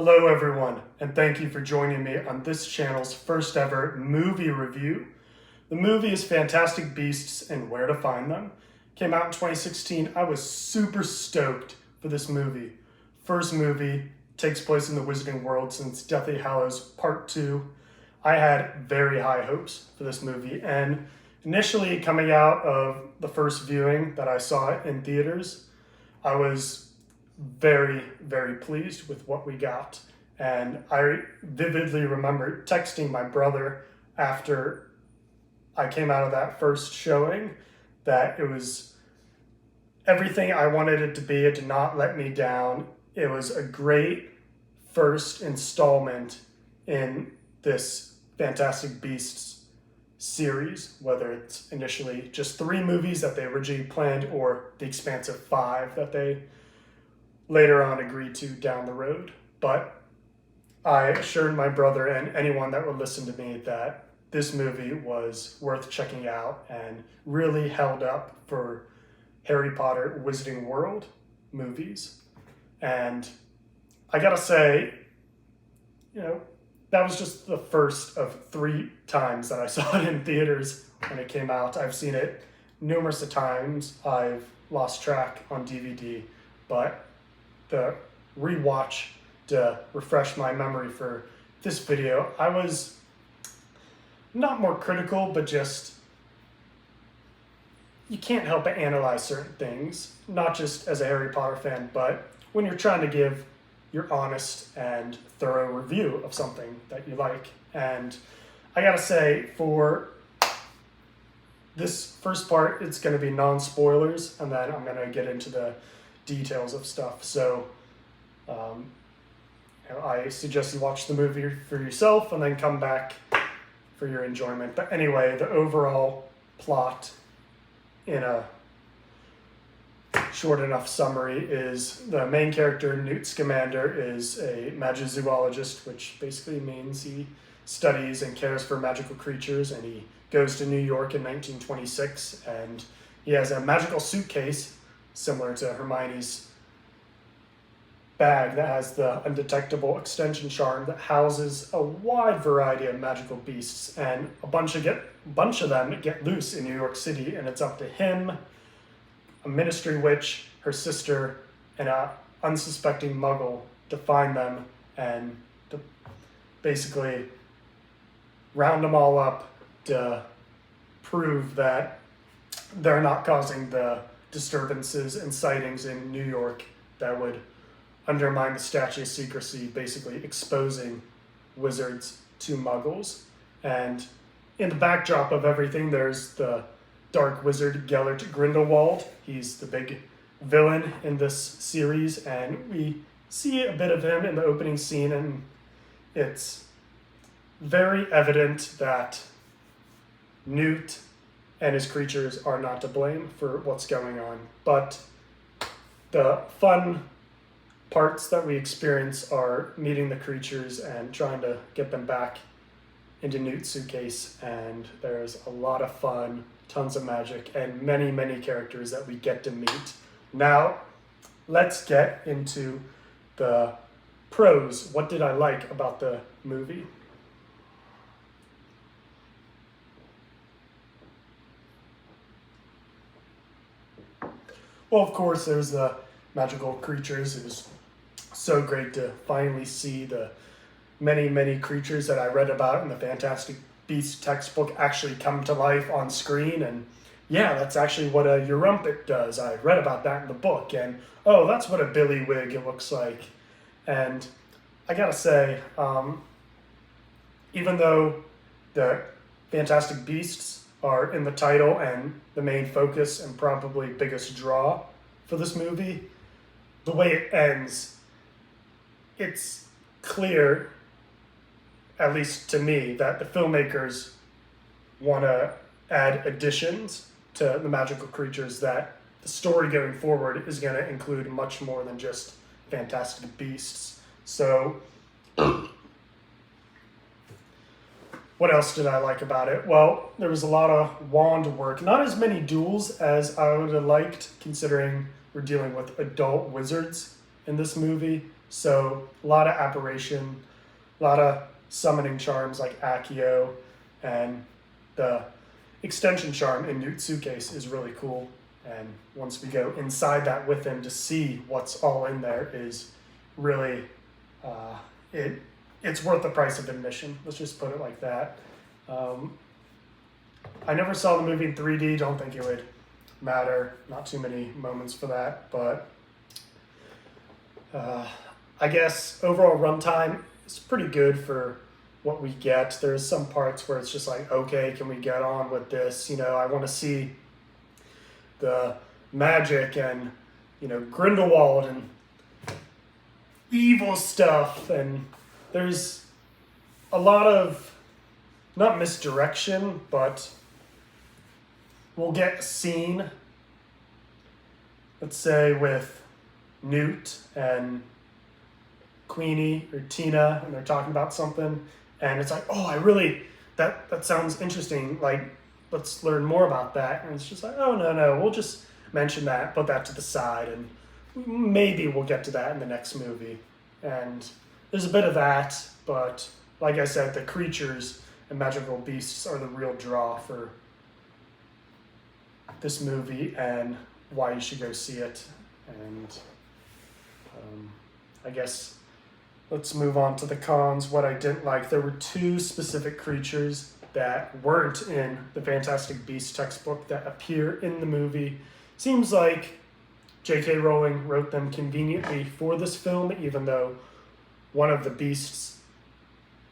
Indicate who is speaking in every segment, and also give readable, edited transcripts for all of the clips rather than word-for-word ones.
Speaker 1: Hello everyone, and thank you for joining me on this channel's first ever movie review. The movie is Fantastic Beasts and Where to Find Them. Came out in 2016. I was super stoked for this movie. First movie, takes place in the Wizarding World since Deathly Hallows Part 2. I had very high hopes for this movie, and initially coming out of the first viewing that I saw it in theaters, I was very, very pleased with what we got. And I vividly remember texting my brother after I came out of that first showing that it was everything I wanted it to be. It did not let me down. It was a great first installment in this Fantastic Beasts series, whether it's initially just 3 movies that they originally planned or the expansive 5 that they later on agreed to down the road. But I assured my brother and anyone that would listen to me that this movie was worth checking out and really held up for Harry Potter Wizarding World movies. And I gotta say, that was just the first of 3 times that I saw it in theaters when it came out. I've seen it numerous of times. I've lost track on DVD, but the rewatch to refresh my memory for this video, I was not more critical, but just, you can't help but analyze certain things, not just as a Harry Potter fan, but when you're trying to give your honest and thorough review of something that you like. And I gotta say, for this first part, it's gonna be non-spoilers, and then I'm gonna get into the details of stuff. So I suggest you watch the movie for yourself and then come back for your enjoyment. But anyway, the overall plot in a short enough summary is the main character, Newt Scamander, is a magizoologist, which basically means he studies and cares for magical creatures, and he goes to New York in 1926, and he has a magical suitcase similar to Hermione's bag that has the undetectable extension charm that houses a wide variety of magical beasts, and a bunch of them get loose in New York City, and it's up to him, a ministry witch, her sister, and an unsuspecting muggle to find them and to basically round them all up to prove that they're not causing the disturbances and sightings in New York that would undermine the statute of secrecy, basically exposing wizards to muggles. And in the backdrop of everything, there's the dark wizard Gellert Grindelwald. He's the big villain in this series, and we see a bit of him in the opening scene, and it's very evident that Newt and his creatures are not to blame for what's going on. But the fun parts that we experience are meeting the creatures and trying to get them back into Newt's suitcase, and there's a lot of fun, tons of magic, and many, many characters that we get to meet. Now, let's get into the pros. What did I like about the movie? Well, of course, there's the magical creatures. It was so great to finally see the many, many creatures that I read about in the Fantastic Beasts textbook actually come to life on screen. And yeah, that's actually what a Eurumpet does. I read about that in the book. And oh, that's what a Billywig looks like. And I gotta say, even though the Fantastic Beasts are in the title and the main focus and probably biggest draw for this movie, the way it ends, it's clear, at least to me, that the filmmakers want to add additions to the magical creatures, that the story going forward is going to include much more than just Fantastic Beasts. So what else did I like about it? Well, there was a lot of wand work. Not as many duels as I would have liked, considering we're dealing with adult wizards in this movie. So a lot of apparition, a lot of summoning charms like Accio, and the extension charm in Newt's suitcase is really cool. And once we go inside that with him to see what's all in there is really, it's worth the price of admission. Let's just put it like that. I never saw the movie in 3D. Don't think it would matter. Not too many moments for that, but I guess overall runtime is pretty good for what we get. There's some parts where it's just like, okay, can we get on with this? I want to see the magic and, Grindelwald and evil stuff. And there's a lot of, not misdirection, but we'll get a scene, let's say, with Newt and Queenie or Tina, and they're talking about something, and it's like, oh, that sounds interesting, like, let's learn more about that. And it's just like, oh, no, we'll just mention that, put that to the side, and maybe we'll get to that in the next movie. And there's a bit of that, but like I said, the creatures and magical beasts are the real draw for this movie and why you should go see it. And I guess let's move on to the cons. What I didn't like, there were two specific creatures that weren't in the Fantastic Beasts textbook that appear in the movie. Seems like J.K. Rowling wrote them conveniently for this film, even though one of the beasts,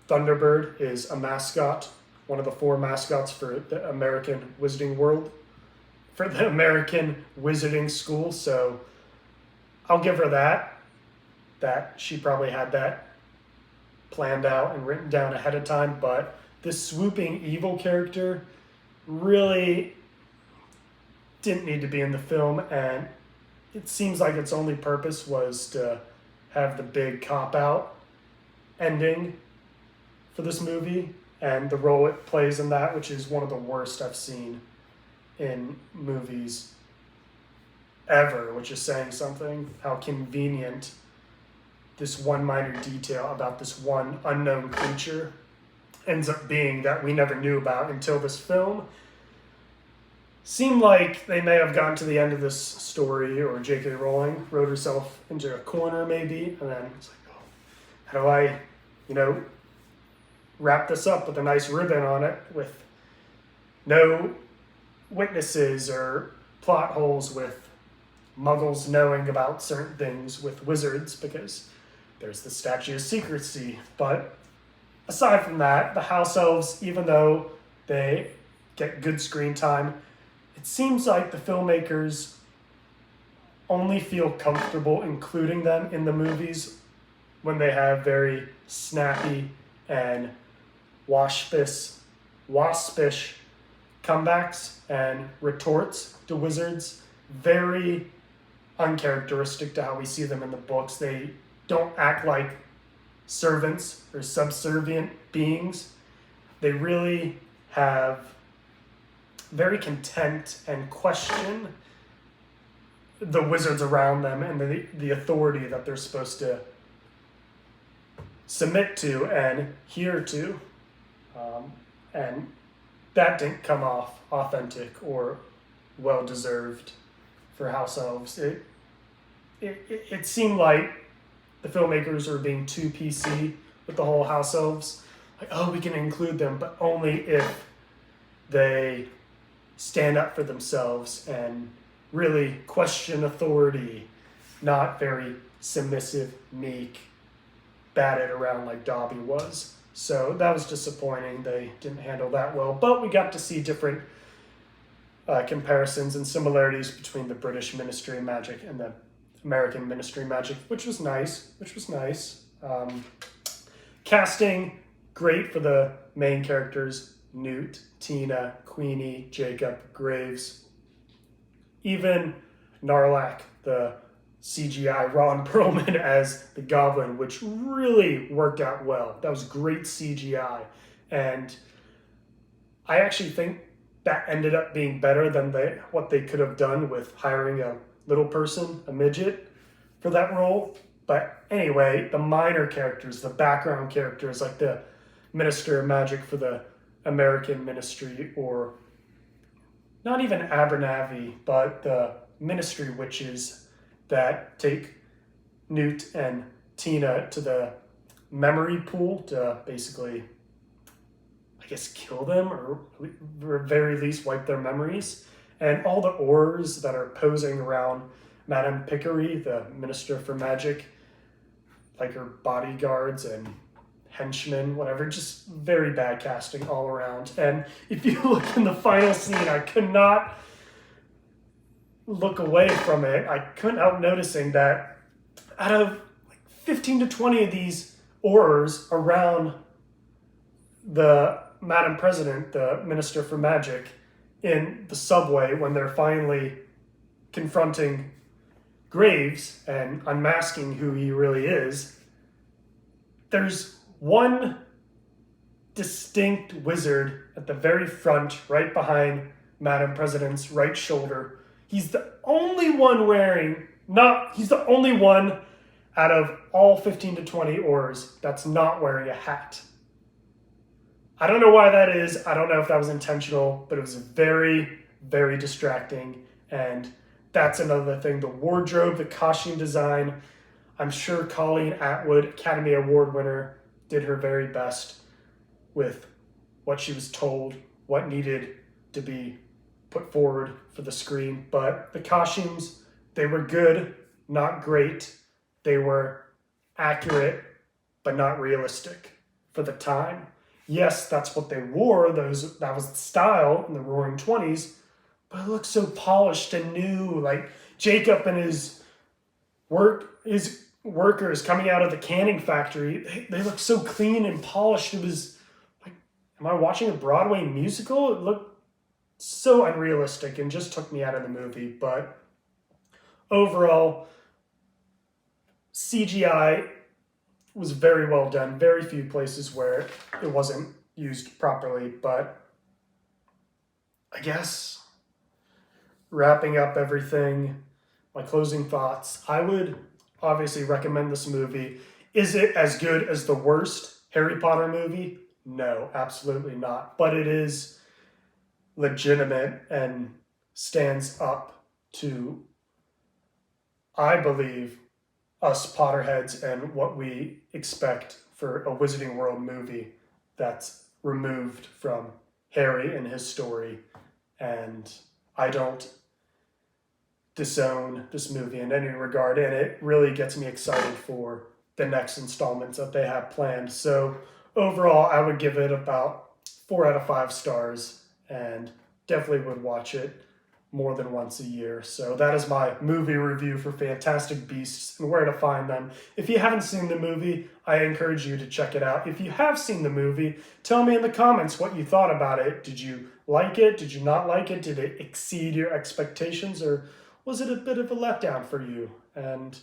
Speaker 1: Thunderbird, is a mascot, one of the 4 mascots for the American Wizarding World, for the American Wizarding School. So I'll give her that she probably had that planned out and written down ahead of time. But this swooping evil character really didn't need to be in the film, and it seems like its only purpose was to have the big cop-out ending for this movie, and the role it plays in that, which is one of the worst I've seen in movies ever, which is saying something, how convenient this one minor detail about this one unknown creature ends up being that we never knew about until this film. Seemed like they may have gotten to the end of this story, or J.K. Rowling wrote herself into a corner maybe, and then it's like, oh, how do I, wrap this up with a nice ribbon on it with no witnesses or plot holes with muggles knowing about certain things with wizards, because there's the statute of secrecy. But aside from that, the house elves, even though they get good screen time, it seems like the filmmakers only feel comfortable including them in the movies when they have very snappy and waspish comebacks and retorts to wizards. Very uncharacteristic to how we see them in the books. They don't act like servants or subservient beings. They really have very content and question the wizards around them and the authority that they're supposed to submit to and adhere to. And that didn't come off authentic or well-deserved for house elves. It seemed like the filmmakers are being too PC with the whole house elves. Like, oh, we can include them, but only if they stand up for themselves and really question authority, not very submissive, meek, batted around like Dobby was. So that was disappointing. They didn't handle that well, but we got to see different comparisons and similarities between the British Ministry of Magic and the American Ministry of Magic, which was nice. Casting, great for the main characters, Newt, Tina, Queenie, Jacob, Graves. Even Narlac, the CGI Ron Perlman as the Goblin, which really worked out well. That was great CGI. And I actually think that ended up being better than what they could have done with hiring a little person, a midget, for that role. But anyway, the minor characters, the background characters, like the Minister of Magic for the American Ministry, or not even Abernathy, but the Ministry witches that take Newt and Tina to the memory pool to basically, I guess, kill them or at very least wipe their memories. And all the Aurors that are posing around Madame Pickery, the Minister for Magic, like her bodyguards and henchmen, whatever, just very bad casting all around. And if you look in the final scene, I could not look away from it. I couldn't help noticing that out of like 15 to 20 of these Aurors around the Madam President, the Minister for Magic, in the subway when they're finally confronting Graves and unmasking who he really is, there's one distinct wizard at the very front, right behind Madam President's right shoulder. He's the only one he's the only one out of all 15 to 20 Aurors that's not wearing a hat. I don't know why that is. I don't know if that was intentional, but it was very, very distracting. And that's another thing. The wardrobe, the costume design. I'm sure Colleen Atwood, Academy Award winner, did her very best with what she was told, what needed to be put forward for the screen. But the costumes, they were good, not great. They were accurate, but not realistic for the time. Yes, that's what they wore. That was the style in the Roaring 20s, but it looked so polished and new. Like Jacob and his workers coming out of the canning factory, they looked so clean and polished. It was like, am I watching a Broadway musical? It looked so unrealistic and just took me out of the movie. But overall, CGI was very well done. Very few places where it wasn't used properly. But I guess wrapping up everything, my closing thoughts, I would obviously recommend this movie. Is it as good as the worst Harry Potter movie? No, absolutely not. But it is legitimate and stands up to, I believe, us Potterheads and what we expect for a Wizarding World movie that's removed from Harry and his story. And I don't disown this movie in any regard, and it really gets me excited for the next installments that they have planned. So overall, I would give it about 4 out of 5 stars and definitely would watch it more than once a year. So that is my movie review for Fantastic Beasts and where to find them. If you haven't seen the movie, I encourage you to check it out. If you have seen the movie, tell me in the comments what you thought about it. Did you like it? Did you not like it? Did it exceed your expectations, or was it a bit of a letdown for you? And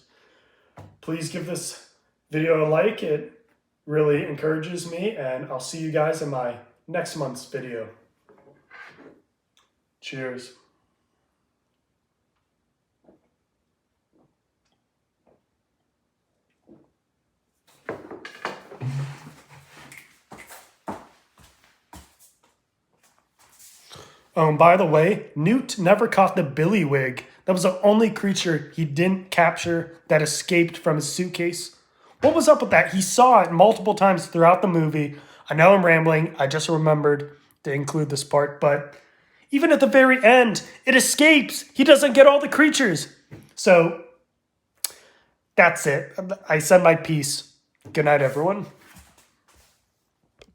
Speaker 1: please give this video a like. It really encourages me, and I'll see you guys in my next month's video. Cheers. Oh, and by the way, Newt never caught the billywig. That was the only creature he didn't capture that escaped from his suitcase. What was up with that? He saw it multiple times throughout the movie. I know I'm rambling. I just remembered to include this part. But even at the very end, it escapes. He doesn't get all the creatures. So that's it. I said my piece. Good night, everyone.